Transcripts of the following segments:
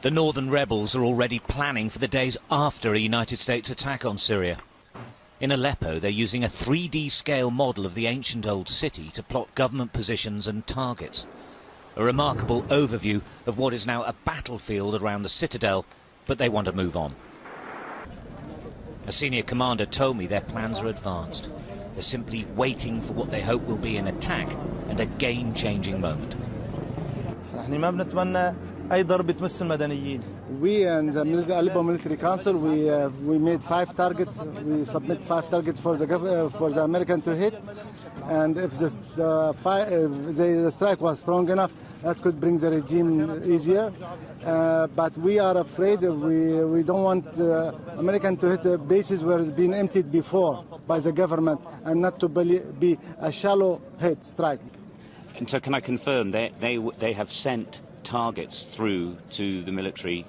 The northern rebels are already planning for the days after a United States attack on Syria. In Aleppo, they're using a 3D scale model of the ancient old city to plot government positions and targets. A remarkable overview of what is now a battlefield around the citadel, but they want to move on. A senior commander told me their plans are advanced. They're simply waiting for what they hope will be an attack and a game-changing moment. We and the Aleppo Military Council, we made 5 targets. We submit 5 targets for the American to hit, and if the strike was strong enough, that could bring the regime easier. But we are afraid we don't want the American to hit the bases where it's been emptied before by the government, and not to be a shallow hit strike. And so, can I confirm they have sent targets through to the military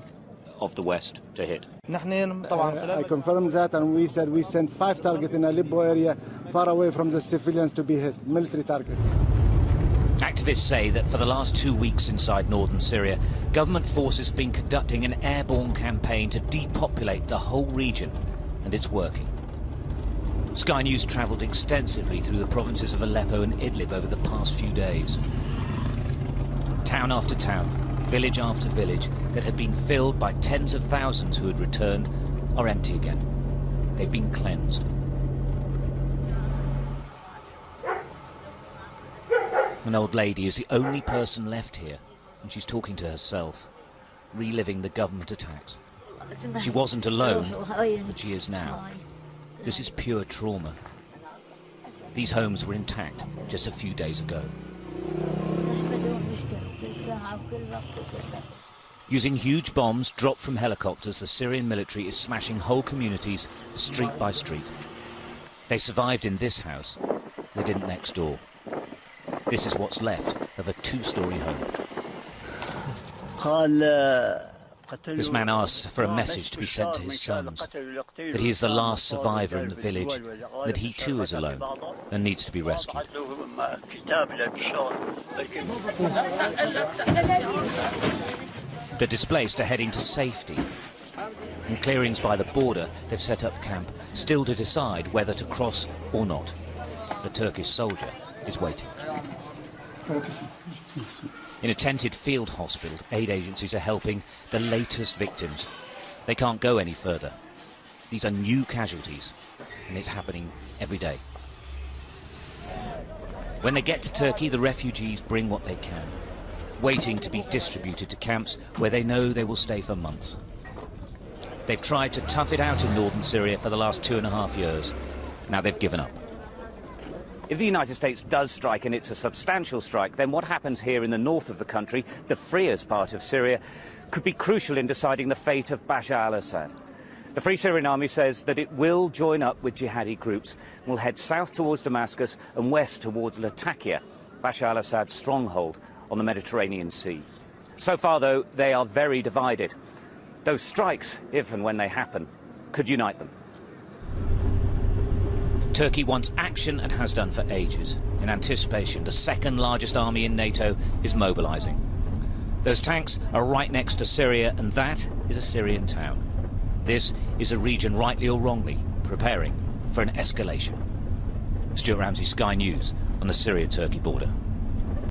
of the West to hit? I confirm that, and we said we sent 5 targets in Aleppo area, far away from the civilians to be hit, military targets. Activists say that for the last 2 weeks inside northern Syria, government forces have been conducting an airborne campaign to depopulate the whole region, and it's working. Sky News travelled extensively through the provinces of Aleppo and Idlib over the past few days. Town after town, village after village that had been filled by tens of thousands who had returned are empty again. They've been cleansed. An old lady is the only person left here, and she's talking to herself, reliving the government attacks. She wasn't alone, but she is now. This is pure trauma. These homes were intact just a few days ago. Using huge bombs dropped from helicopters, the Syrian military is smashing whole communities, street by street. They survived in this house. They didn't next door. This is what's left of a 2-story home. This man asks for a message to be sent to his sons, that he is the last survivor in the village, that he too is alone and needs to be rescued. The displaced are heading to safety. In clearings by the border, they've set up camp, still to decide whether to cross or not. The Turkish soldier is waiting. In a tented field hospital, aid agencies are helping the latest victims. They can't go any further. These are new casualties, and it's happening every day. When they get to Turkey, the refugees bring what they can, waiting to be distributed to camps where they know they will stay for months. They've tried to tough it out in northern Syria for the last 2.5 years. Now they've given up. If the United States does strike, and it's a substantial strike, then what happens here in the north of the country, the freest part of Syria, could be crucial in deciding the fate of Bashar al-Assad. The Free Syrian Army says that it will join up with jihadi groups and will head south towards Damascus and west towards Latakia, Bashar al-Assad's stronghold on the Mediterranean Sea. So far, though, they are very divided. Those strikes, if and when they happen, could unite them. Turkey wants action and has done for ages. In anticipation, the second largest army in NATO is mobilising. Those tanks are right next to Syria, and that is a Syrian town. This is a region, rightly or wrongly, preparing for an escalation. Stuart Ramsey, Sky News, on the Syria-Turkey border.